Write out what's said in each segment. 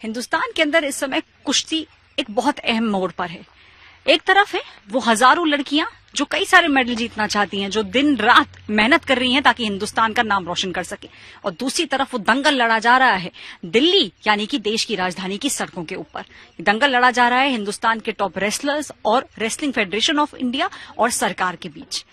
हिंदुस्तान के अंदर इस समय कुश्ती एक बहुत अहम मोड़ पर है। एक तरफ है वो हजारों लड़कियां जो कई सारे मेडल जीतना चाहती हैं, जो दिन रात मेहनत कर रही हैं ताकि हिंदुस्तान का नाम रोशन कर सके, और दूसरी तरफ वो दंगल लड़ा जा रहा है दिल्ली यानी कि देश की राजधानी की सड़कों के ऊपर। दंगल लड़ा जा रहा है हिंदुस्तान के टॉप रेसलर्स और रेसलिंग फेडरेशन ऑफ इंडिया और सरकार के बीच।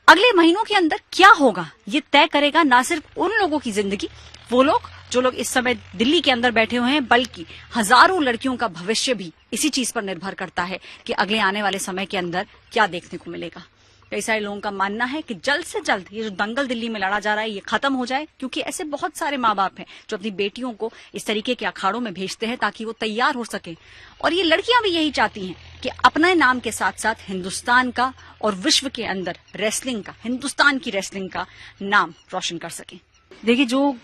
अगले महीनों के अंदर क्या होगा ये तय करेगा ना सिर्फ उन लोगों की जिंदगी, वो लोग जो लोग इस समय दिल्ली के अंदर बैठे हुए हैं, बल्कि हजारों लड़कियों का भविष्य भी इसी चीज पर निर्भर करता है कि अगले आने वाले समय के अंदर क्या देखने को मिलेगा। कई सारे लोगों का मानना है कि जल्द से जल्द ये जो दंगल दिल्ली में लड़ा जा रहा है ये खत्म हो जाए, क्योंकि ऐसे बहुत सारे माँ बाप हैं जो अपनी बेटियों को इस तरीके के अखाड़ों में भेजते हैं ताकि वो तैयार हो सके, और ये लड़कियां भी यही चाहती हैं कि अपने नाम के साथ साथ हिंदुस्तान का और विश्व के अंदर रेसलिंग का, हिंदुस्तान की रेसलिंग का नाम रोशन कर सके। देखिए,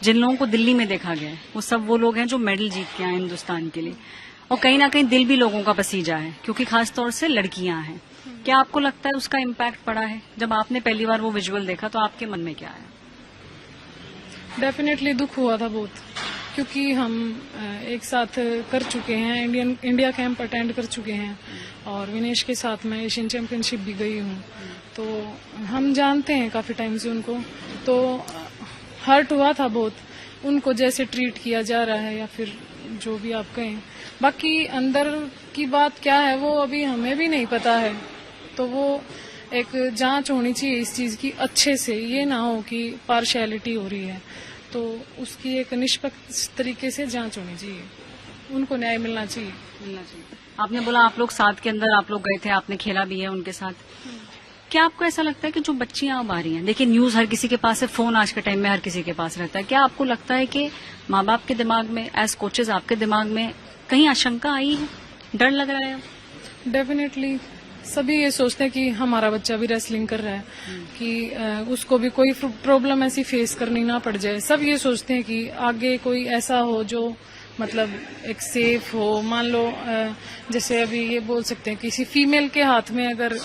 जिन लोगों को दिल्ली में देखा गया है वो सब वो लोग हैं जो मेडल जीत के आए हिंदुस्तान के लिए, और कहीं ना कहीं दिल भी लोगों का पसीजा है, क्योंकि खासतौर से लड़कियां हैं। क्या आपको लगता है उसका इम्पैक्ट पड़ा है? जब आपने पहली बार वो विजुअल देखा तो आपके मन में क्या आया? डेफिनेटली दुख हुआ था बहुत, क्योंकि हम एक साथ कर चुके हैं, इंडिया कैंप अटेंड कर चुके हैं, और विनेश के साथ मैं एशियन चैंपियनशिप भी गई हूँ, तो हम जानते हैं काफी टाइम से उनको। तो हर्ट हुआ था बहुत, उनको जैसे ट्रीट किया जा रहा है या फिर जो भी आप कहें। बाकी अंदर की बात क्या है वो अभी हमें भी नहीं पता है, तो वो एक जांच होनी चाहिए इस चीज की अच्छे से, ये ना हो कि पार्शियलिटी हो रही है, तो उसकी एक निष्पक्ष तरीके से जांच होनी चाहिए, उनको न्याय मिलना चाहिए। आपने बोला आप लोग साथ के अंदर आप लोग गए थे, आपने खेला भी है उनके साथ। क्या आपको ऐसा लगता है कि जो बच्चियां अब आ रही हैं, देखिए न्यूज हर किसी के पास है, फोन आज के टाइम में हर किसी के पास रहता है, क्या आपको लगता है कि माँ बाप के दिमाग में, एज कोचेज आपके दिमाग में कहीं आशंका आई है, डर लग रहा है? डेफिनेटली सभी ये सोचते हैं कि हमारा बच्चा भी रेसलिंग कर रहा है, कि उसको भी कोई प्रॉब्लम ऐसी फेस करनी ना पड़ जाए। सब ये सोचते हैं कि आगे कोई ऐसा हो जो मतलब एक सेफ हो। मान लो जैसे अभी ये बोल सकते हैं किसी फीमेल के हाथ में अगर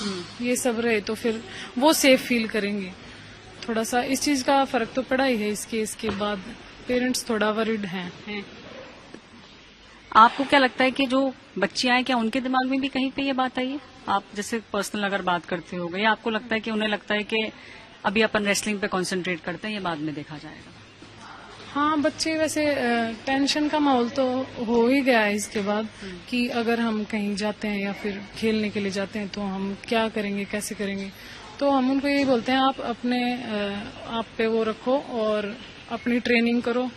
ये सब रहे तो फिर वो सेफ फील करेंगे। थोड़ा सा इस चीज का फर्क तो पड़ा ही है इस केस के बाद, पेरेंट्स थोड़ा वरिड हैं। आपको क्या लगता है कि जो बच्चियां हैं, क्या उनके दिमाग में भी कहीं पे ये बात आई है? आप जैसे पर्सनल अगर बात करते हो, या आपको लगता है कि उन्हें लगता है कि अभी अपन रेसलिंग पे कंसंट्रेट करते हैं, ये बाद में देखा जाएगा? हाँ, बच्चे वैसे टेंशन का माहौल तो हो ही गया है इसके बाद, कि अगर हम कहीं जाते हैं या फिर खेलने के लिए जाते हैं तो हम क्या करेंगे, कैसे करेंगे। तो हम उनको यही बोलते हैं आप अपने आप पे वो रखो और अपनी ट्रेनिंग करो,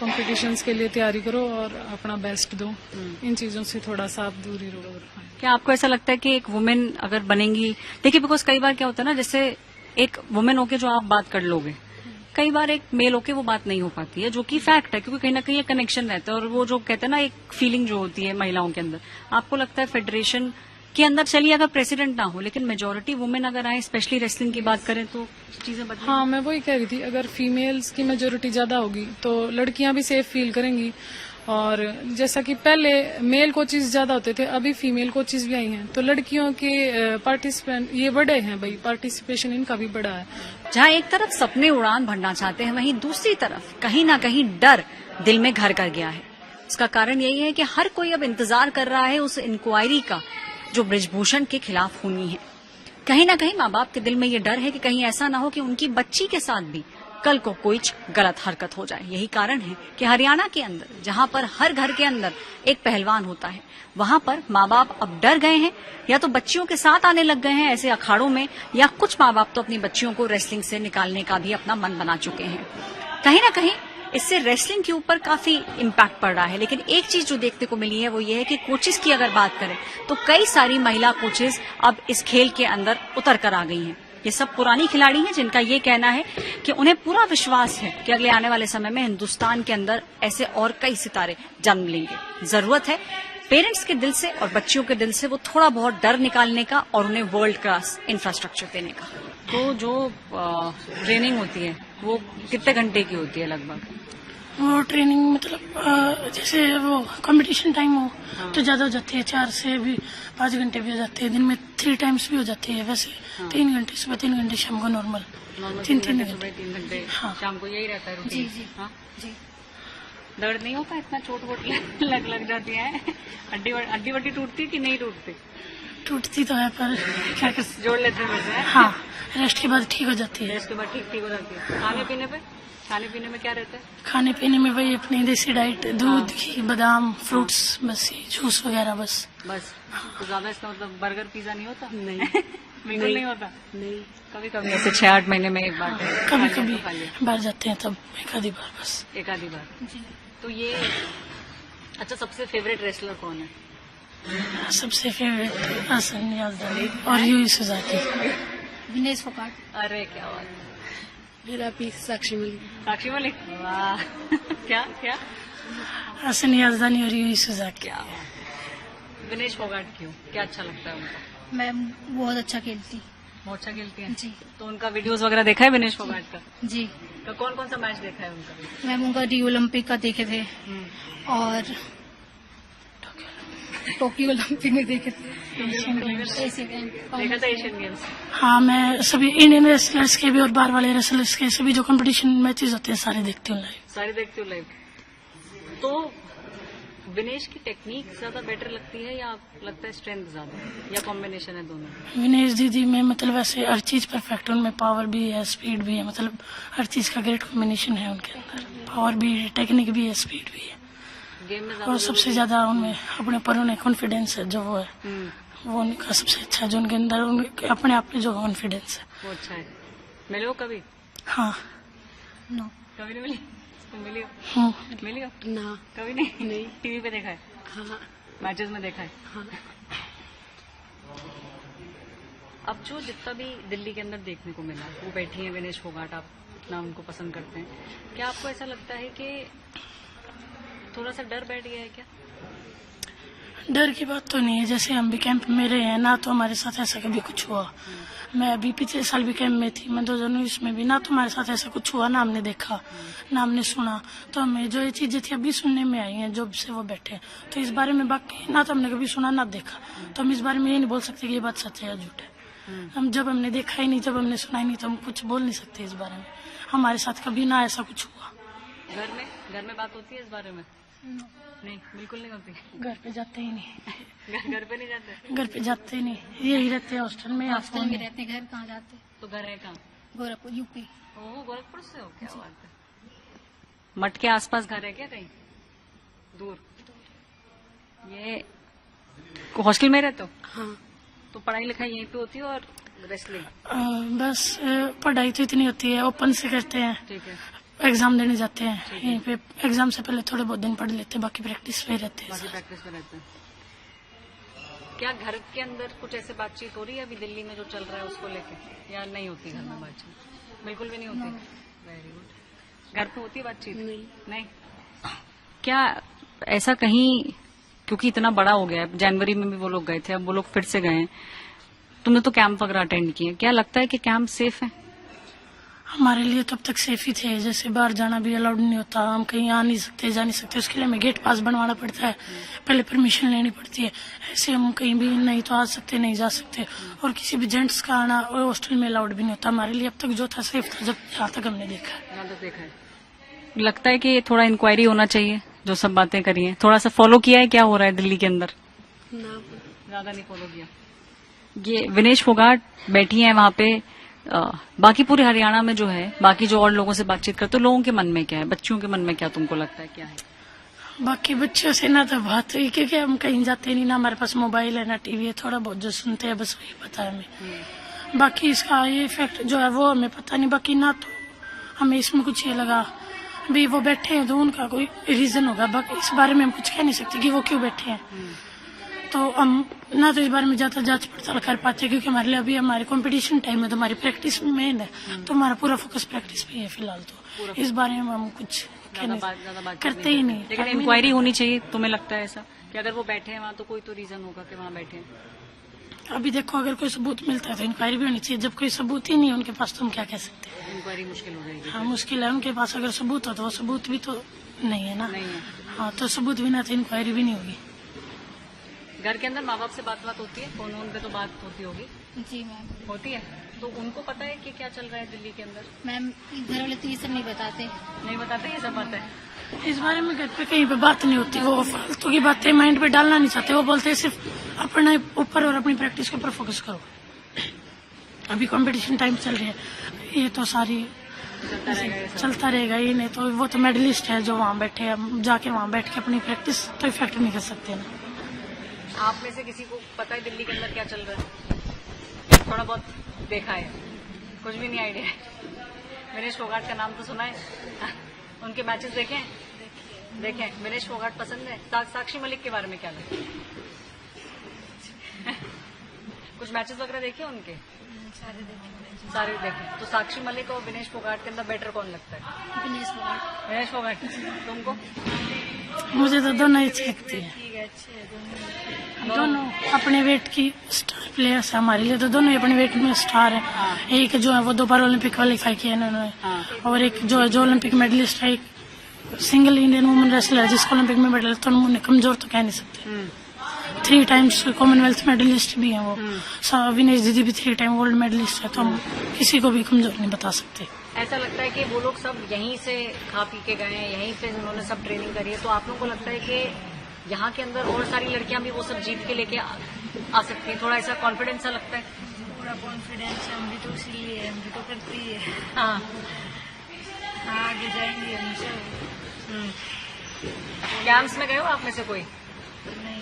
कॉम्पिटिशन्स के लिए तैयारी करो और अपना बेस्ट दो। इन चीजों से थोड़ा सा आप दूरी रहो। क्या आपको ऐसा लगता है कि एक वुमेन अगर बनेंगी, देखिए बिकॉज कई बार क्या होता है ना, जैसे एक वुमेन होके जो आप बात कर लोगे, कई बार एक मेल होके वो बात नहीं हो पाती है, जो कि फैक्ट है, क्योंकि कहीं ना कहीं एक कनेक्शन रहता है, और वो जो कहते हैं ना एक फीलिंग जो होती है महिलाओं के अंदर। आपको लगता है फेडरेशन के अंदर, चलिए अगर प्रेसिडेंट ना हो लेकिन मेजोरिटी वुमेन अगर आए, स्पेशली रेसलिंग की बात करें, तो चीजें बदलेंगी? हाँ, मैं वही कह रही थी, अगर फीमेल्स की मेजोरिटी ज्यादा होगी तो लड़कियां भी सेफ फील करेंगी। और जैसा कि पहले मेल कोचेज ज्यादा होते थे, अभी फीमेल कोचेज भी आई हैं, तो लड़कियों के पार्टिसिपेंट ये बड़े हैं भाई, पार्टिसिपेशन इनका भी बड़ा है। जहाँ एक तरफ सपने उड़ान भरना चाहते हैं, वहीं दूसरी तरफ कहीं ना कहीं डर दिल में घर कर गया है। उसका कारण यही है कि हर कोई अब इंतजार कर रहा है उस इंक्वायरी का जो बृजभूषण के खिलाफ होनी है। कहीं ना कहीं माँ बाप के दिल में ये डर है कि कहीं ऐसा ना हो कि उनकी बच्ची के साथ भी कल को कोई गलत हरकत हो जाए। यही कारण है कि हरियाणा के अंदर, जहां पर हर घर के अंदर एक पहलवान होता है, वहां पर माँ बाप अब डर गए हैं, या तो बच्चियों के साथ आने लग गए हैं ऐसे अखाड़ों में, या कुछ माँ बाप तो अपनी बच्चियों को रेसलिंग से निकालने का भी अपना मन बना चुके हैं। कहीं ना कहीं इससे रेसलिंग के ऊपर काफी इम्पैक्ट पड़ रहा है। लेकिन एक चीज जो देखने को मिली है वो ये है कि कोचेस की अगर बात करें तो कई सारी महिला कोचेस अब इस खेल के अंदर उतर कर आ गई हैं। ये सब पुरानी खिलाड़ी हैं जिनका ये कहना है कि उन्हें पूरा विश्वास है कि अगले आने वाले समय में हिंदुस्तान के अंदर ऐसे और कई सितारे जन्म लेंगे। जरूरत है पेरेंट्स के दिल से और बच्चियों के दिल से वो थोड़ा बहुत डर निकालने का और उन्हें वर्ल्ड क्लास इंफ्रास्ट्रक्चर देने का। तो जो ट्रेनिंग होती है वो कितने घंटे की होती है लगभग? वो ट्रेनिंग मतलब जैसे वो कंपटीशन टाइम हो तो ज्यादा हो जाती है, 4 से भी 5 घंटे भी हो जाते हैं। दिन में 3 टाइम्स भी हो जाती है। वैसे 3 घंटे सुबह, 3 घंटे शाम को, नॉर्मल 3 घंटे। हाँ, शाम को यही रहता है रूटीन? जी। दर्द नहीं होता? इतना चोट वोट लग जाती है? हड्डी वड्डी टूटती है कि नहीं टूटती? टूटती तो है पर क्या कर जोड़ लेते हैं वैसे, है? हाँ, रेस्ट के बाद ठीक हो जाती है। इसके बाद ठीक हो जाती है। खाने पीने में क्या रहता है? खाने पीने में वही अपनी देसी डाइट, दूध घी बादाम फ्रूट्स, बस ये जूस वगैरह बस। तो ज्यादा इसका मतलब बर्गर पिज्जा नहीं होता? नहीं बिल्कुल नहीं होता। नहीं, कभी कभी ऐसे 6-8 महीने में एक बार कभी कभी बाहर जाते हैं तब एक आधी बार बस। एक आधी बार। तो ये अच्छा, सबसे फेवरेट रेसलर कौन है? सबसे फेवरेट हसन याजदानी और यूई सुजाकी। विनेश फोगाट। अरे क्या बात है। मेरा पीस साक्षी मलिक। साक्षी मलिक, वाह। क्या हसन याजदानी और यूई सुजाकी। विनेश फोगाट क्यों, क्या अच्छा लगता है उनका? मैं बहुत अच्छा खेलती। बहुत अच्छा खेलती हैं? जी। तो उनका वीडियोस वगैरह देखा है विनेश फोगाट का? जी। तो कौन सा मैच देखा है उनका? मैम उनका रियो ओलंपिक का देखे थे और टोक्यो ओलंपिक में देखे थे। देखा था एशियन गेम्स? हाँ, मैं सभी इंडियन रेसलर्स के भी और बाहर वाले रेसलर्स के सभी जो कंपटीशन मैचेस होते हैं सारे देखती हूँ लाइव। सारे देखती हूँ लाइव। तो विनेश की टेक्निक ज्यादा बेटर लगती है या लगता है स्ट्रेंथ ज्यादा, या कॉम्बिनेशन है दोनों? विनेश दीदी में मतलब ऐसे हर चीज परफेक्ट है, उनमें पावर भी है स्पीड भी है, मतलब हर चीज का ग्रेट कॉम्बिनेशन है उनके अंदर। पावर भी है, टेक्निक भी है, स्पीड भी है। गेम में और सबसे ज्यादा उनमें अपने ऊपर उन्हें कॉन्फिडेंस है, जो वो है वो उनका सबसे अच्छा, जो उनके अंदर उनके अपने आप में जो कॉन्फिडेंस है वो अच्छा है। मिले हो कभी? हाँ। नो। कभी नहीं मिली? तुम मिली हो? मिली हो? ना। कभी नहीं? टीवी पे देखा है? हाँ। मैचेस में देखा है? हाँ। अब जो जितना भी दिल्ली के अंदर देखने को मिला, वो बैठी है विनेश फोगाट, आप इतना उनको पसंद करते हैं, क्या आपको ऐसा लगता है कि थोड़ा सा डर बैठ गया है क्या? डर की बात तो नहीं है, जैसे हम भी कैंप में रहे हैं ना, तो हमारे साथ ऐसा कभी कुछ हुआ। मैं अभी पिछले साल भी कैंप में थी, मैं 2019 में भी, ना तो हमारे साथ ऐसा कुछ हुआ, ना हमने देखा ना हमने सुना। तो हमें जो ये चीजें थी अभी सुनने में आई हैं, जब से वो बैठे, तो इस बारे में बाकी ना तो हमने कभी सुना ना देखा, तो हम इस बारे में ये नहीं बोल सकते कि ये बात सच है या झूठ है। हम जब हमने देखा ही नहीं, जब हमने सुना ही नहीं, तो हम कुछ बोल नहीं सकते इस बारे में। हमारे साथ कभी ना ऐसा कुछ हुआ। घर में बात होती है इस बारे में? नहीं, बिल्कुल नहीं होती। घर पे जाते ही नहीं। घर पे नहीं जाते? घर पे जाते ही नहीं, यही रहते हैं हॉस्टल में। हॉस्टल में रहते, घर कहाँ जाते? तो घर है कहाँ? गोरखपुर, यूपी। ओह, गोरखपुर से हो, क्या बात है। मठ के आसपास घर है क्या कहीं दूर? ये हॉस्टल में रहते हो? हाँ। तो पढ़ाई लिखाई यहीं पे होती है और रेसलिंग? बस पढ़ाई तो इतनी होती है, ओपन से करते हैं, ठीक है। एग्जाम देने जाते हैं यहीं पे। एग्जाम से पहले थोड़े बहुत दिन पढ़ लेते हैं, बाकी प्रैक्टिस पे रहते हैं। बाकी प्रैक्टिस पे रहते हैं। क्या घर के अंदर कुछ ऐसे बातचीत हो रही है अभी दिल्ली में जो चल रहा है उसको लेके, या नहीं होती घर में बातचीत? बिल्कुल भी नहीं होती। Very good. घर पे होती है बातचीत? नहीं। क्या ऐसा कहीं, क्योंकि इतना बड़ा हो गया है, जनवरी में भी वो लोग गए थे, अब वो लोग फिर से गए हैं, तुमने तो कैंप वगैरह अटेंड किए, क्या लगता है कि कैंप सेफ है? हमारे लिए तब तक सेफ ही थे, जैसे बाहर जाना भी अलाउड नहीं होता, हम कहीं आ नहीं सकते जा नहीं सकते, उसके लिए हमें गेट पास बनवाना पड़ता है, पहले परमिशन लेनी पड़ती है। ऐसे हम कहीं भी नहीं तो आ सकते नहीं जा सकते, और किसी भी जेंट्स का आना हॉस्टल में अलाउड भी नहीं होता। हमारे लिए अब तक जो था सेफ था, जब यहाँ तक हमने देखा है। यहाँ तक देखा है। लगता है कि थोड़ा इंक्वायरी होना चाहिए, जो सब बातें करी है, थोड़ा सा फॉलो किया है क्या हो रहा है दिल्ली के अंदर? ज्यादा नहीं फॉलो किया। ये विनेश फोगाट बैठी है वहां पे, बाकी पूरे हरियाणा में जो है, बाकी जो और लोगों से बातचीत करते हो, लोगों के मन में क्या है, बच्चियों के मन में क्या तुमको लगता है क्या है? बाकी बच्चों से ना तो बात हुई, क्योंकि हम कहीं जाते नहीं, ना हमारे पास मोबाइल है ना टीवी है, थोड़ा बहुत जो सुनते हैं बस वही पता है हमें। बाकी इसका ये इफेक्ट जो है वो हमें पता नहीं, बाकी ना तो हमें इसमें कुछ ये लगा भी वो बैठे हैं तो उनका कोई रीजन होगा, बाकी इस बारे में हम कुछ कह नहीं सकते कि वो क्यों बैठे हैं। तो हम ना तो इस बारे में ज्यादा जांच पड़ताल कर पाते, क्योंकि हमारे लिए अभी हमारे कंपटीशन टाइम है, तो हमारी प्रैक्टिस मेन है, तो हमारा पूरा फोकस प्रैक्टिस पे है फिलहाल। तो इस बारे में हम कुछ करते ही नहीं। लेकिन इंक्वायरी होनी चाहिए, तुम्हें लगता है ऐसा कि अगर वो बैठे हैं वहाँ तो कोई तो रीजन होगा कि वहाँ बैठे हैं? अभी देखो, अगर कोई सबूत मिलता है तो इंक्वायरी भी होनी चाहिए, जब कोई सबूत ही नहीं है उनके पास तो हम क्या कह सकते हैं? इंक्वायरी मुश्किल हो जाएगी। हाँ, मुश्किल है। उनके पास अगर सबूत हो तो वो सबूत भी तो नहीं है ना। नहीं है। हाँ, तो सबूत बिना तो इंक्वायरी भी नहीं होगी। घर के अंदर माँ बाप से बात होती है, फोन पे तो बात होती होगी? जी मैम। होती है। तो उनको पता है कि क्या चल रहा है दिल्ली के अंदर? मैम घर वाले तो ये सब नहीं बताते। नहीं बताते, ये सब बात है। इस बारे में घर पे कहीं पे बात नहीं होती, वो फालतू की बातें माइंड पे डालना नहीं चाहते। वो बोलते हैं सिर्फ अपने ऊपर और अपनी प्रैक्टिस के ऊपर फोकस करो। अभी कंपटीशन टाइम चल रही है, ये तो सारी चलता रहेगा ही। नहीं तो वो तो मेडलिस्ट है जो वहाँ बैठे हैं, जाके वहाँ बैठ के अपनी प्रैक्टिस तो इफेक्ट नहीं कर सकते ना। आप में से किसी को पता है दिल्ली के अंदर क्या चल रहा है? थोड़ा बहुत देखा है, कुछ भी नहीं आइडिया है। विनेश फोगाट का नाम तो सुना है? उनके मैचेस देखें। विनेश फोगाट पसंद है। साक्षी मलिक के बारे में क्या लगता है? कुछ मैचेस वगैरह देखे उनके? सारे देखे। तो साक्षी मलिक और विनेश फोगाट के अंदर बेटर कौन लगता है? विनेश फोगाट। तुमको? मुझे तो दोनों ही अच्छी लगती है। दोनों अपने वेट की स्टार प्लेयर्स है हमारे लिए, तो दोनों ही अपने वेट में स्टार है। एक जो है वो 2 बार ओलंपिक क्वालिफाई किया इन्होंने, और एक जो ओलंपिक मेडलिस्ट है, एक सिंगल इंडियन वुमेन रेसलर है जिसको ओलंपिक में मेडल, तो उन्होंने कमजोर तो कह नहीं सकते। 3 टाइम्स कॉमनवेल्थ मेडलिस्ट भी है वो। विनेश दीदी भी 3 टाइम वर्ल्ड मेडलिस्ट है, तो हम किसी को भी कमजोर नहीं बता सकते। ऐसा लगता है कि वो लोग सब यहीं से खा पी के गए हैं, यहीं से उन्होंने सब ट्रेनिंग करी है, तो आप लोगों को लगता है कि यहाँ के अंदर और सारी लड़कियां भी वो सब जीत के लेके आ सकती हैं? थोड़ा ऐसा कॉन्फिडेंस सा लगता है? पूरा कॉन्फिडेंस है, हम भी तो इसीलिए हम भी तो करती है। हाँ, आगे जाएंगे हम सब। कैंप्स में गए हो आप में से कोई?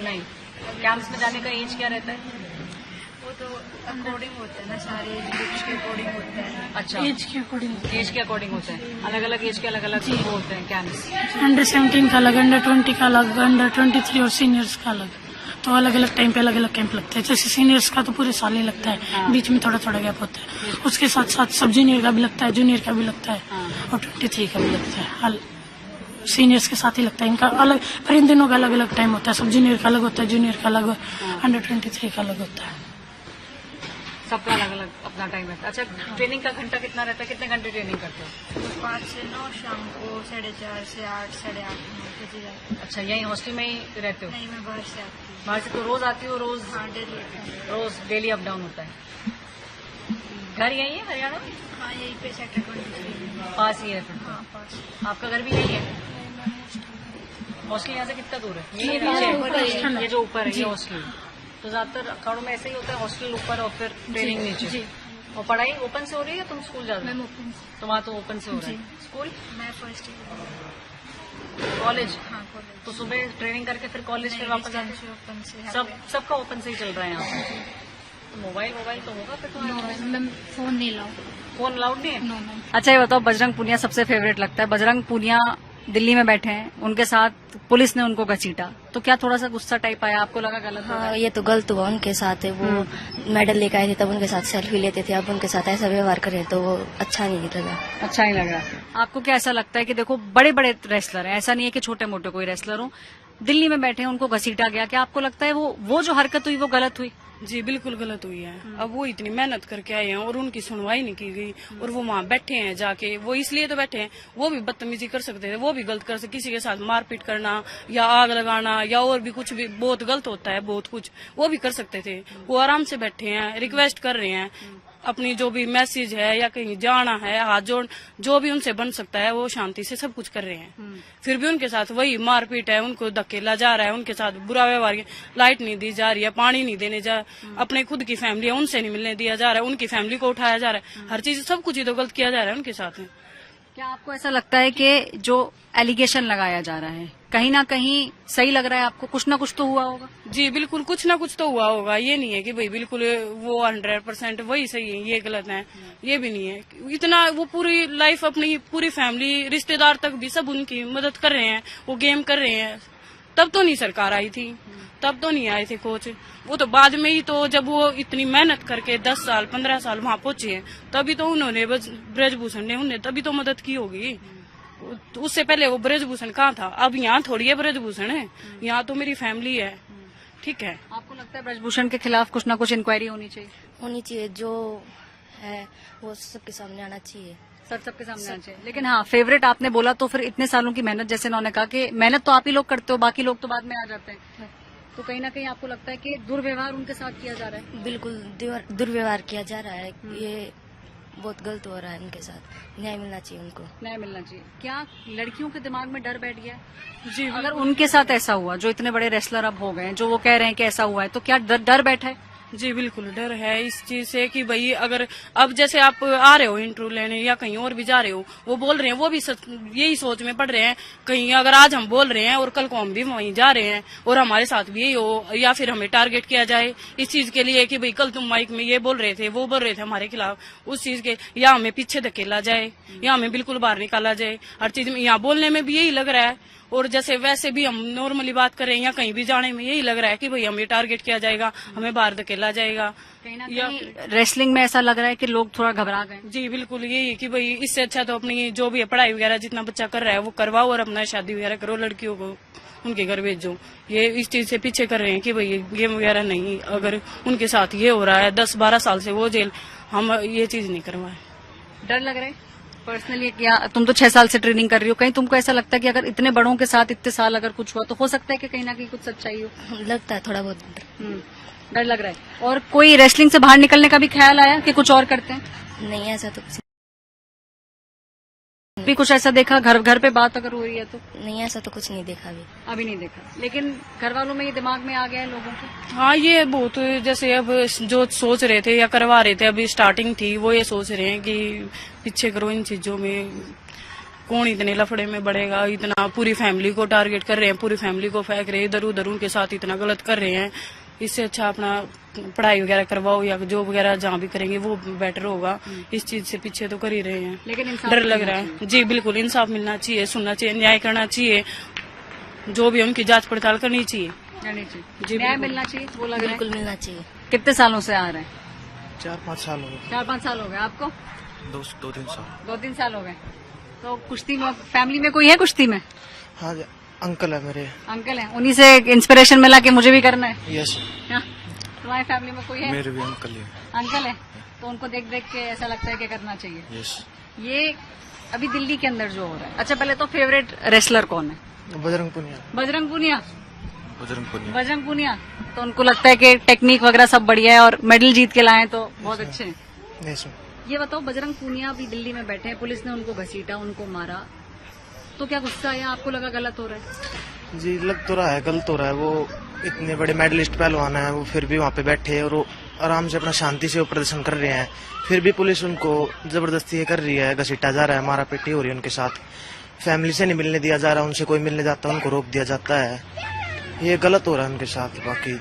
नहीं। कैंप्स में जाने का एज क्या रहता है? वो तो अकॉर्डिंग होता है ना, सारे एज ग्रुप्स के अकॉर्डिंग होता है। अच्छा, एज के अकॉर्डिंग, एज के अकॉर्डिंग होता है। अलग अलग एज के अलग अलग वो होते हैं कैंप्स। अंडर 17 का अलग, अंडर 20 का अलग, अंडर 23 और सीनियर्स का अलग, तो अलग अलग टाइम पे अलग अलग कैंप लगते हैं। जैसे सीनियर्स का तो पूरे साल ही लगता है, बीच में थोड़ा थोड़ा गैप होता है। उसके साथ साथ सब जूनियर का भी लगता है, जूनियर का भी लगता है, और 23 का भी लगता है। सीनियर्स के साथ ही लगता है इनका अलग, पर इन दिनों का अलग अलग टाइम होता है। सब जूनियर का अलग होता है, जूनियर का अलग, अंडर 23 का अलग होता है। सबका अलग अलग अपना टाइम रहता है। अच्छा, ट्रेनिंग का घंटा कितना रहता है? कितने घंटे ट्रेनिंग करते हो? 5 से 9, शाम को 4:30 से 8, 8:30 बजे जाती हूँ। अच्छा, यहीं हॉस्टल में ही रहते हो? नहीं, मैं बाहर से आती हूँ। बाहर से? तो रोज आती हो? रोज? हाँ, डेली। रोज डेली अप डाउन होता है। घर यही है हरियाणा में? हाँ, यहीं पे सेक्टर 23। पास ही है फिर तो। हाँ, पास। आपका घर भी यही है? हॉस्टल यहाँ से कितना दूर है? ये ऊपर ये जो ऊपर है ये हॉस्टल। तो ज्यादातर अखाड़ों में ऐसे ही होता है, हॉस्टल ऊपर और फिर ट्रेनिंग नीचे। और पढ़ाई ओपन से हो रही है या तुम स्कूल जा रहे मैं हो? ओपन से। तो वहाँ तो ओपन से हो रहा है। स्कूल? मैं फर्स्ट ईयर। कॉलेज? हाँ, कॉलेज। तो सुबह ट्रेनिंग करके फिर कॉलेज फिर वापस आते? ओपन से। सबका ओपन से ही चल रहा है यहाँ पे। तो मोबाइल तो होगा फिर तुम्हारे? मैं फोन नहीं लाऊं। फोन अलाउड नहीं है? No ma'am. अच्छा, ये बताओ, बजरंग पूनिया सबसे फेवरेट लगता है। बजरंग पूनिया दिल्ली में बैठे हैं, उनके साथ पुलिस ने उनको घसीटा, तो क्या थोड़ा सा गुस्सा टाइप आया? आपको लगा गलत हो रहा है? हाँ, ये तो गलत हुआ उनके साथ है। वो मेडल लेकर आए थे तब उनके साथ सेल्फी लेते थे, अब उनके साथ ऐसा व्यवहार करे तो वो अच्छा नहीं लगा। अच्छा ही लग रहा। आपको क्या ऐसा लगता है कि देखो बड़े बड़े रेसलर हैं, ऐसा नहीं है कि छोटे मोटे कोई रेसलर हो, दिल्ली में बैठे हैं, उनको घसीटा गया, क्या आपको लगता है वो जो हरकत हुई वो गलत हुई? जी बिल्कुल गलत हुई है। अब वो इतनी मेहनत करके आए हैं और उनकी सुनवाई नहीं की गई, और वो वहाँ बैठे हैं जाके, वो इसलिए तो बैठे हैं, वो भी बदतमीजी कर सकते थे, वो भी गलत कर सकते, किसी के साथ मारपीट करना या आग लगाना या और भी कुछ भी बहुत गलत होता है, बहुत कुछ वो भी कर सकते थे। वो आराम से बैठे हैं, रिक्वेस्ट कर रहे हैं, अपनी जो भी मैसेज है या कहीं जाना है, हाथ जोड़ जो भी उनसे बन सकता है वो शांति से सब कुछ कर रहे हैं। फिर भी उनके साथ वही मारपीट है, उनको धकेला जा रहा है, उनके साथ बुरा व्यवहार, लाइट नहीं दी जा रही है, पानी नहीं देने जा, अपने खुद की फैमिली है उनसे नहीं मिलने दिया जा रहा है, उनकी फैमिली को उठाया जा रहा है, हर चीज सब कुछ ही तो गलत किया जा रहा है उनके साथ। क्या आपको ऐसा लगता है कि जो एलिगेशन लगाया जा रहा है कहीं ना कहीं सही लग रहा है आपको? कुछ ना कुछ तो हुआ होगा। जी बिल्कुल, कुछ ना कुछ तो हुआ होगा, ये नहीं है कि भाई बिल्कुल वो 100% वही सही है ये गलत है, ये भी नहीं है। इतना वो पूरी लाइफ अपनी पूरी फैमिली रिश्तेदार तक भी सब उनकी मदद कर रहे हैं, वो गेम कर रहे हैं, तब तो नहीं सरकार आई थी, तब तो नहीं आए थे कोच, वो तो बाद में ही, तो जब वो इतनी मेहनत करके 10 साल 15 साल वहां पहुंचे हैं तभी तो उन्होंने ब्रजभूषण ने उन्हें तभी तो मदद की होगी। उससे पहले वो ब्रजभूषण कहाँ था? अब यहाँ थोड़ी है ब्रजभूषण है, यहाँ तो मेरी फैमिली है। ठीक है, आपको लगता है ब्रजभूषण के खिलाफ कुछ ना कुछ इंक्वायरी होनी चाहिए? जो है वो सबके सामने आना चाहिए। सबके सामने आना चाहिए। लेकिन हाँ, फेवरेट आपने बोला तो फिर इतने सालों की मेहनत, जैसे उन्होंने कहा कि मेहनत तो आप ही लोग करते हो, बाकी लोग तो बाद में आ जाते हैं, तो कहीं ना कहीं आपको लगता है कि दुर्व्यवहार उनके साथ किया जा रहा है? बिल्कुल दुर्व्यवहार किया जा रहा है। ये बहुत गलत हो रहा है उनके साथ। न्याय मिलना चाहिए उनको। न्याय मिलना चाहिए। क्या लड़कियों के दिमाग में डर बैठ गया है? जी अगर उनके साथ ऐसा हुआ, जो इतने बड़े रेसलर अब हो गए हैं, जो वो कह रहे हैं कि ऐसा हुआ है, तो क्या डर बैठा है? जी बिल्कुल डर है इस चीज से कि भाई अगर अब जैसे आप आ रहे हो इंटरव्यू लेने या कहीं और भी जा रहे हो, वो बोल रहे हैं, वो भी यही सोच में पड़ रहे हैं कहीं अगर आज हम बोल रहे हैं और कल को हम भी वहीं जा रहे हैं और हमारे साथ भी यही हो, या फिर हमें टारगेट किया जाए इस चीज के लिए कि भाई कल तुम माइक में ये बोल रहे थे, वो बोल रहे थे हमारे खिलाफ, उस चीज के, या हमें पीछे धकेला जाए या हमें बिल्कुल बाहर निकाला जाए। हर चीज में यहाँ बोलने में भी यही लग रहा है और जैसे वैसे भी हम नॉर्मली बात करें या कहीं भी जाने में यही लग रहा है कि भाई हमें टारगेट किया जाएगा, हमें बाहर धकेला जाएगा। कहीं ना कहीं रेसलिंग में ऐसा लग रहा है कि लोग थोड़ा घबरा गए। जी बिल्कुल यही कि भाई इससे अच्छा तो अपनी जो भी है पढ़ाई वगैरह जितना बच्चा कर रहा है वो करवाओ और अपना शादी वगैरह करो, लड़कियों को उनके घर भेजो। ये इस चीज से पीछे कर रहे हैं कि भाई गेम वगैरह नहीं, अगर उनके साथ ये हो रहा है 10-12 साल से वो जेल, हम ये चीज नहीं करवाए। डर लग रहा है पर्सनली? क्या तुम तो 6 साल से ट्रेनिंग कर रही हो, कहीं तुमको ऐसा लगता है कि अगर इतने बड़ों के साथ इतने साल अगर कुछ हुआ तो हो सकता है कि कहीं ना कहीं कुछ सच्चाई हो? लगता है थोड़ा बहुत। डर लग रहा है। और कोई रेसलिंग से बाहर निकलने का भी ख्याल आया कि कुछ और करते हैं? नहीं, ऐसा तो कुछ भी कुछ ऐसा देखा? घर पे बात अगर हो रही है तो? नहीं, ऐसा तो कुछ नहीं देखा अभी नहीं देखा, लेकिन घर वालों में ये दिमाग में आ गया है लोगों के। हाँ ये बहुत जैसे अब जो सोच रहे थे या करवा रहे थे, अभी स्टार्टिंग थी, वो ये सोच रहे हैं कि पीछे करो इन चीजों में, कौन इतने लफड़े में बढ़ेगा, इतना पूरी फैमिली को टारगेट कर रहे हैं, पूरी फैमिली को फेंक रहे हैं इधर उधर, उनके साथ इतना गलत कर रहे हैं। इससे अच्छा अपना पढ़ाई वगैरह करवाओ या जॉब वगैरह जहाँ भी करेंगे वो बेटर होगा। इस चीज से पीछे तो कर ही रहे हैं, लेकिन इंसाफ डर लग रहा है। जी बिल्कुल इंसाफ मिलना चाहिए, सुनना चाहिए, न्याय करना चाहिए, जो भी उनकी जांच पड़ताल करनी चाहिए। जी न्याय मिलना चाहिए, वो लग रहा है। बिल्कुल मिलना चाहिए। कितने सालों से आ रहे हैं? 4-5 साल हो गए। 4-5 साल हो गए आपको? 2-3 साल। 2-3 साल हो गए। तो कुश्ती में फैमिली में कोई है कुश्ती में? हाँ अंकल है मेरे। अंकल है, उन्हीं से इंस्पिरेशन मिला कि मुझे भी करना है? यस। तुम्हारी फैमिली में कोई है? मेरे भी अंकल है। अंकल है, तो उनको देख देख के ऐसा लगता है कि करना चाहिए। यस। ये अभी दिल्ली के अंदर जो हो रहा है, अच्छा पहले तो फेवरेट रेसलर कौन है? बजरंग पुनिया। बजरंग पुनिया। बजरंग पुनिया। बजरंग पुनिया, तो उनको लगता है कि टेक्निक वगैरह सब बढ़िया है और मेडल जीत के लाए तो बहुत अच्छे हैं। यस। ये बताओ, बजरंग पुनिया अभी दिल्ली में बैठे हैं, पुलिस ने उनको घसीटा, उनको मारा, तो क्या गुस्सा आया? आपको लगा गलत हो रहा है? जी लग तो रहा है गलत हो रहा है। वो इतने बड़े मेडलिस्ट पहलवान है, वो फिर भी वहाँ पे बैठे हैं और वो आराम से अपना शांति से वो प्रदर्शन कर रहे हैं, फिर भी पुलिस उनको जबरदस्ती ये कर रही है, घसीटा जा रहा है, मारा पीटी हो रही है उनके साथ, फैमिली से नहीं मिलने दिया जा रहा, उनसे कोई मिलने जाता है उनको रोक दिया जाता है। ये गलत हो रहा है उनके साथ। बाकी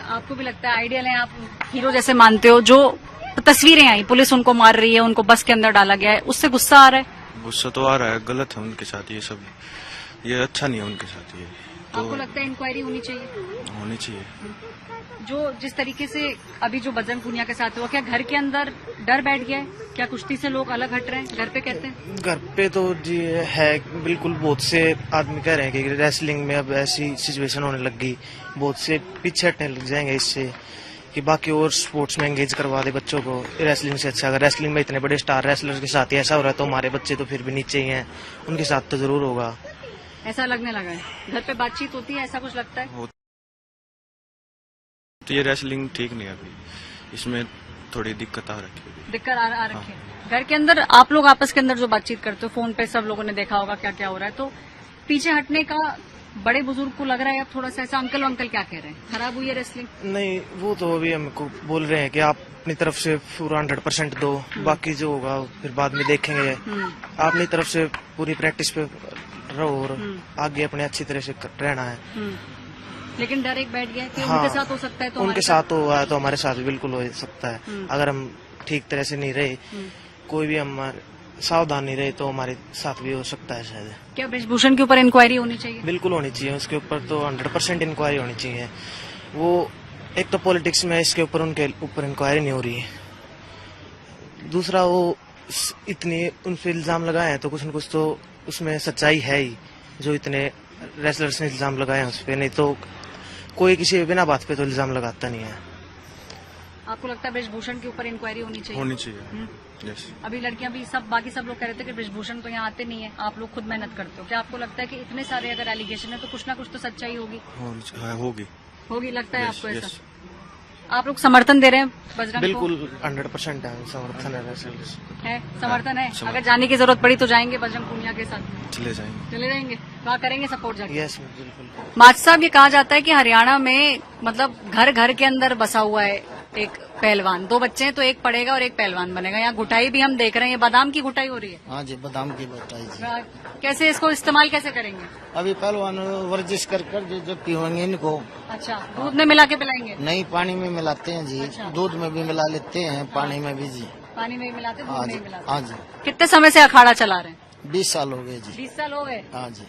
आपको भी लगता है आइडियल है, आप हीरो जैसे मानते हो? जो तस्वीरें आई, पुलिस उनको मार रही है, उनको बस के अंदर डाला गया है, उससे गुस्सा आ रहा है? गुस्सा तो आ रहा है, गलत है उनके साथ ये सब, ये अच्छा नहीं है उनके साथ। ये तो आपको लगता है इंक्वायरी होनी चाहिए? होनी चाहिए। जो जिस तरीके से अभी जो बजरंग पुनिया के साथ हुआ, क्या घर के अंदर डर बैठ गया है? क्या कुश्ती से लोग अलग हट रहे हैं? घर पे कहते हैं? घर पे तो जी है बिल्कुल, बहुत से आदमी कह रहे हैं कि रेसलिंग में अब ऐसी सिचुएशन होने लग गई, बहुत से पीछे हटने लग जाएंगे इससे, कि बाकी और स्पोर्ट्स में एंगेज करवा दे बच्चों को रेसलिंग से अच्छा। अगर रेसलिंग में इतने बड़े स्टार रेसलर के साथ ही ऐसा हो रहा है तो हमारे बच्चे तो फिर भी नीचे ही हैं, उनके साथ तो जरूर होगा। ऐसा लगने लगा है? घर पे बातचीत होती है, ऐसा कुछ लगता है? तो ये रेसलिंग ठीक नहीं है अभी, इसमें थोड़ी दिक्कत आ रखी है। दिक्कत आ रखी है। घर के अंदर आप लोग आपस के अंदर जो बातचीत करते हो, फोन पे सब लोगों ने देखा होगा क्या क्या हो रहा है, तो पीछे हटने का बड़े बुजुर्ग को लग रहा है अब थोड़ा सा ऐसा? अंकल क्या कह रहे हैं, खराब हुई है रेसलिंग? नहीं, वो तो अभी हमको बोल रहे हैं कि आप अपनी तरफ से पूरा 100% दो, बाकी जो होगा फिर बाद में देखेंगे। आप अपनी तरफ से पूरी प्रैक्टिस पे रहो और आगे अपने अच्छी तरह से रहना है। लेकिन डर एक बैठ गया है कि हाँ, उनके साथ हो सकता है, तो उनके साथ हुआ है तो हमारे साथ भी बिल्कुल हो सकता है। अगर हम ठीक तरह से नहीं रहे, कोई भी हम सावधान नहीं रहे तो हमारे साथ भी हो सकता है शायद। क्या ब्रजभूषण के ऊपर इंक्वायरी होनी चाहिए? बिल्कुल होनी चाहिए, उसके ऊपर तो 100% इंक्वायरी होनी चाहिए। वो एक तो पॉलिटिक्स में इसके ऊपर उनके ऊपर इंक्वायरी नहीं हो रही है, दूसरा वो इतनी उन पे इल्जाम लगाए हैं तो कुछ न कुछ तो उसमें सच्चाई है ही, जो इतने रेसलर्स ने इल्जाम लगाए हैं उस पर, नहीं तो कोई किसी बिना बात पे तो इल्जाम लगाता नहीं है। आपको लगता है ब्रिजभूषण के ऊपर इंक्वायरी होनी चाहिए? होनी चाहिए। यस। अभी लड़कियां भी सब बाकी सब लोग कह रहे थे कि ब्रिजभूषण तो यहाँ आते नहीं है, आप लोग खुद मेहनत करते हो, क्या आपको लगता है कि इतने सारे अगर एलिगेशन है तो कुछ ना कुछ तो सच्चाई होगी? होगी। लगता है Yes, आपको ऐसा? yes. आप लोग समर्थन दे रहे हैं बजरंग बिल्कुल 100% है समर्थन है वैसे। है समर्थन है? समर्थन। अगर जाने की जरूरत पड़ी तो जाएंगे बजरंग पूनिया के साथ? चले जाएंगे। चले जाएंगे, वहाँ करेंगे सपोर्ट जाके? यस बिल्कुल। माच साहब, ये कहा जाता है कि हरियाणा में मतलब घर घर के अंदर बसा हुआ है एक पहलवान, 2 बच्चे हैं तो एक पढ़ेगा और एक पहलवान बनेगा। यहाँ घुटाई भी हम देख रहे हैं, ये बादाम की घुटाई हो रही है। हाँ जी, बादाम की घुटाई जी। कैसे इसको इस्तेमाल कैसे करेंगे? अभी पहलवान वर्जिश कर जो पीवेंगे इनको। अच्छा, दूध में मिला के पिलाएंगे? नहीं, पानी में मिलाते हैं जी। अच्छा। दूध में भी मिला लेते हैं, पानी में भी जी। पानी में मिलाते, दूध हाँ में जी, मिलाते? हाँ जी। कितने समय से अखाड़ा चला रहे हैं? 20 साल हो गए जी। 20 साल हो गए। हाँ जी।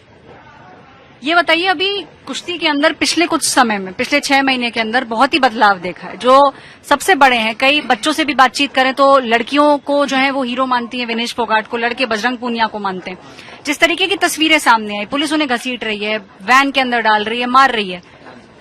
ये बताइए, अभी कुश्ती के अंदर पिछले कुछ समय में, पिछले 6 महीने के अंदर बहुत ही बदलाव देखा है। जो सबसे बड़े हैं, कई बच्चों से भी बातचीत करें तो लड़कियों को जो है वो हीरो मानती है विनेश फोगाट को, लड़के बजरंग पूनिया को मानते हैं। जिस तरीके की तस्वीरें सामने आई, पुलिस उन्हें घसीट रही है, वैन के अंदर डाल रही है, मार रही है,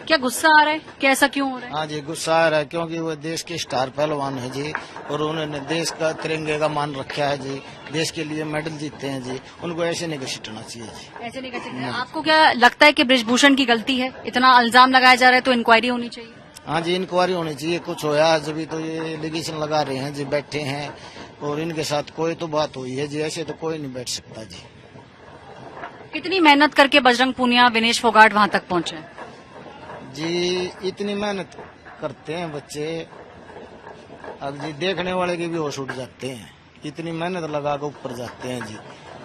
क्या गुस्सा आ रहा है? क्या ऐसा क्यों हो रहा है? हाँ जी, गुस्सा आ रहा है क्योंकि वो देश के स्टार पहलवान है जी, और उन्होंने देश का तिरंगे का मान रखा है जी, देश के लिए मेडल जीते हैं जी। उनको ऐसे नहीं घसीटना चाहिए जी। ऐसे नहीं कर सकते। आपको क्या लगता है कि ब्रिजभूषण की गलती है? इतना इल्जाम लगाया जा रहा है तो इंक्वायरी होनी चाहिए? हाँ जी, इंक्वायरी होनी चाहिए। कुछ होया जब तो ये एलिगेशन लगा रहे हैं जी, बैठे हैं, और इनके साथ कोई तो बात हुई है जी, ऐसे तो कोई नहीं बैठ सकता जी। कितनी मेहनत करके बजरंग पूनिया, विनेश फोगाट वहां तक पहुंचे जी? इतनी मेहनत करते हैं बच्चे, अब जी देखने वाले के भी होश उठ जाते हैं। इतनी मेहनत लगा के ऊपर जाते हैं जी।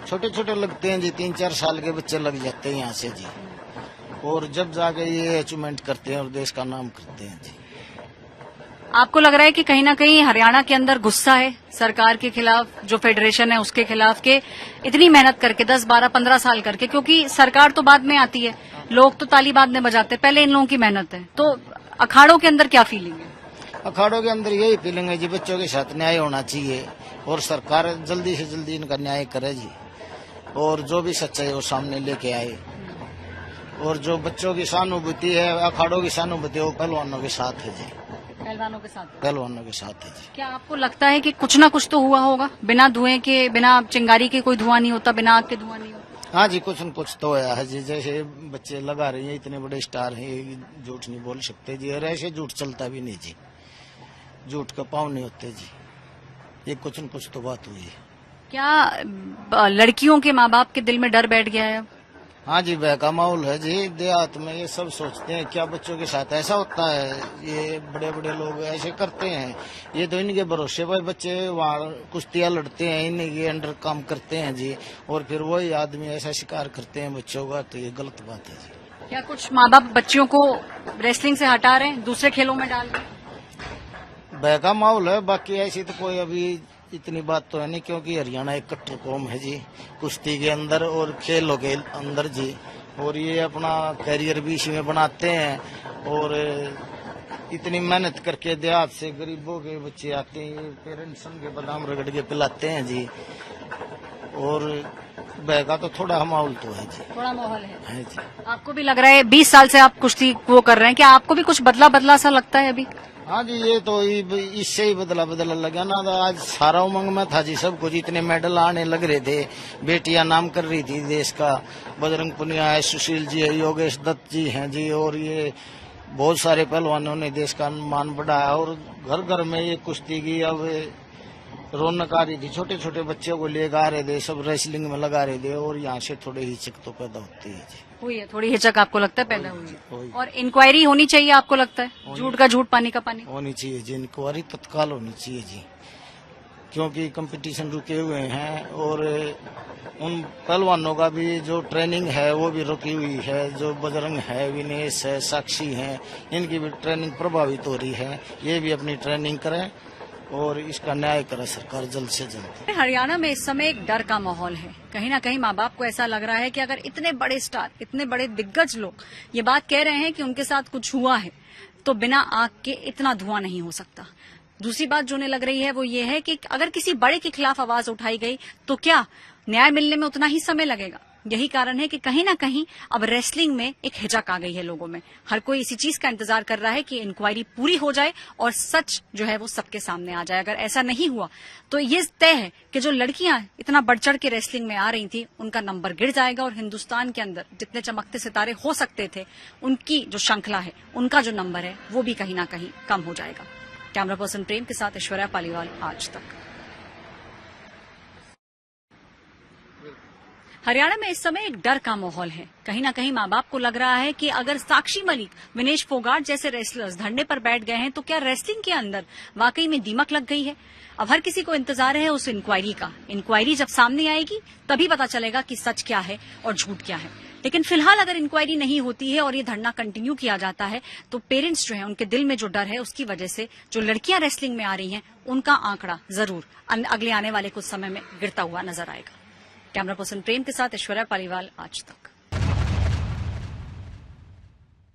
छोटे छोटे लगते हैं जी, 3-4 साल के बच्चे लग जाते हैं यहाँ से जी, और जब जाके ये अचीवमेंट करते हैं और देश का नाम करते हैं जी। आपको लग रहा है कि कहीं ना कहीं हरियाणा के अंदर गुस्सा है सरकार के खिलाफ, जो फेडरेशन है उसके खिलाफ, के इतनी मेहनत करके 10, 12, 15 साल करके, क्योंकि सरकार तो बाद में आती है, लोग तो ताली बाद में बजाते हैं, पहले इन लोगों की मेहनत है। तो अखाड़ों के अंदर क्या फीलिंग है? अखाड़ों के अंदर यही फीलिंग है जी, बच्चों के साथ न्याय होना चाहिए और सरकार जल्दी से जल्दी इनका न्याय करे जी, और जो भी सच्चाई वो सामने लेके आए, और जो बच्चों की सहानुभूति है, अखाड़ों की सहानुभूति, वो पहलवानों के साथ है जी। पहलवानों के साथ? पहलवानों के साथ है जी। क्या आपको लगता है कि कुछ ना कुछ तो हुआ होगा? बिना धुएं के, बिना चिंगारी के कोई धुआं नहीं होता, बिना आग के धुआं नहीं होता? हाँ जी, कुछ न कुछ तो है जी। जैसे बच्चे लगा रहे हैं, इतने बड़े स्टार हैं, झूठ नहीं बोल सकते जी, और ऐसे झूठ चलता भी नहीं जी, झूठ का पाँव नहीं होते जी। ये कुछ न कुछ तो बात हुई है। क्या लड़कियों के माँ बाप के दिल में डर बैठ गया है? हाँ जी, बहका माहौल है जी देहात में। ये सब सोचते हैं क्या बच्चों के साथ ऐसा होता है, ये बड़े बड़े लोग ऐसे करते हैं, ये तो इनके भरोसे पर बच्चे वहाँ कुश्तियाँ लड़ते हैं, इनके अंडर काम करते हैं जी, और फिर वही आदमी ऐसा शिकार करते हैं बच्चों का, तो ये गलत बात है जी। क्या कुछ माँ बाप बच्चियों को रेसलिंग से हटा रहे हैं, दूसरे खेलों में डाल रहे हैं? बहका माहौल है, बाकी ऐसी तो कोई अभी इतनी बात तो है नहीं, क्योंकि हरियाणा एक कट्टर कौम है जी, कुश्ती के अंदर और खेलों के अंदर जी, और ये अपना करियर भी इसी में बनाते हैं, और इतनी मेहनत करके देहात से गरीबों के बच्चे आते हैं, पेरेंट्स के बादाम रगड़ के पिलाते हैं जी, और बहका तो थोड़ा माहौल तो है जी, थोड़ा माहौल है जी। आपको भी लग रहा है 20 साल से आप कुश्ती वो कर रहे हैं, क्या आपको भी कुछ बदला बदला सा लगता है अभी? हाँ जी, ये तो इससे ही बदला लगा ना, तो आज सारा उमंग में था जी सब कुछ, इतने मेडल आने लग रहे थे, बेटियां नाम कर रही थी देश का, बजरंग पुनिया है, सुशील जी है, योगेश दत्त जी हैं जी, और ये बहुत सारे पहलवानों ने देश का मान बढ़ाया, और घर घर में ये कुश्ती की अब रौनक आ रही थी। छोटे छोटे बच्चों को लेकर आ रहे थे, सब रेसलिंग में लगा रहे थे, और यहाँ से थोड़ी हिचक तो पैदा होती है जी। हुई है थोड़ी हिचक, आपको लगता है पैदा हुई है? हुई। और इंक्वायरी होनी चाहिए आपको लगता है? झूठ का झूठ, पानी का पानी होनी चाहिए जी, इंक्वायरी तत्काल होनी चाहिए जी, क्योंकि कंपटीशन रुके हुए हैं, और उन पहलवानों का भी जो ट्रेनिंग है वो भी रुकी हुई है, जो बजरंग है, विनेश है, साक्षी हैं, इनकी भी ट्रेनिंग प्रभावित हो रही है। ये भी अपनी ट्रेनिंग करें और इसका न्याय करे सरकार जल्द से जल्द। हरियाणा में इस समय एक डर का माहौल है, कहीं ना कहीं माँ बाप को ऐसा लग रहा है कि अगर इतने बड़े स्टार, इतने बड़े दिग्गज लोग ये बात कह रहे हैं कि उनके साथ कुछ हुआ है, तो बिना आग के इतना धुआं नहीं हो सकता। दूसरी बात जो उन्हें लग रही है वो ये है कि अगर किसी बड़े के खिलाफ आवाज उठाई गई तो क्या न्याय मिलने में उतना ही समय लगेगा? यही कारण है कि कहीं ना कहीं अब रेसलिंग में एक हिचक आ गई है लोगों में। हर कोई इसी चीज का इंतजार कर रहा है कि इंक्वायरी पूरी हो जाए और सच जो है वो सबके सामने आ जाए। अगर ऐसा नहीं हुआ तो ये तय है कि जो लड़कियां इतना बढ़ चढ़ के रेसलिंग में आ रही थी उनका नंबर गिर जाएगा और हिंदुस्तान के अंदर जितने चमकते सितारे हो सकते थे उनकी जो श्रृंखला है, उनका जो नंबर है वो भी कहीं ना कहीं कम हो जाएगा। कैमरा पर्सन प्रेम के साथ ऐश्वर्या पालीवाल, आज तक। हरियाणा में इस समय एक डर का माहौल है। कहीं ना कहीं माँ बाप को लग रहा है कि अगर साक्षी मलिक, विनेश फोगाट जैसे रेसलर्स धरने पर बैठ गए हैं तो क्या रेसलिंग के अंदर वाकई में दीमक लग गई है। अब हर किसी को इंतजार है उस इंक्वायरी का। इंक्वायरी जब सामने आएगी तभी पता चलेगा कि सच क्या है और झूठ क्या है। लेकिन फिलहाल अगर इंक्वायरी नहीं होती है और ये धरना कंटिन्यू किया जाता है तो पेरेंट्स जो है उनके दिल में जो डर है उसकी वजह से जो लड़कियां रेसलिंग में आ रही हैं उनका आंकड़ा जरूर अगले आने वाले कुछ समय में गिरता हुआ नजर आएगा। कैमरा पर्सन प्रेम के साथ ऐश्वर्या पालीवाल, आज तक।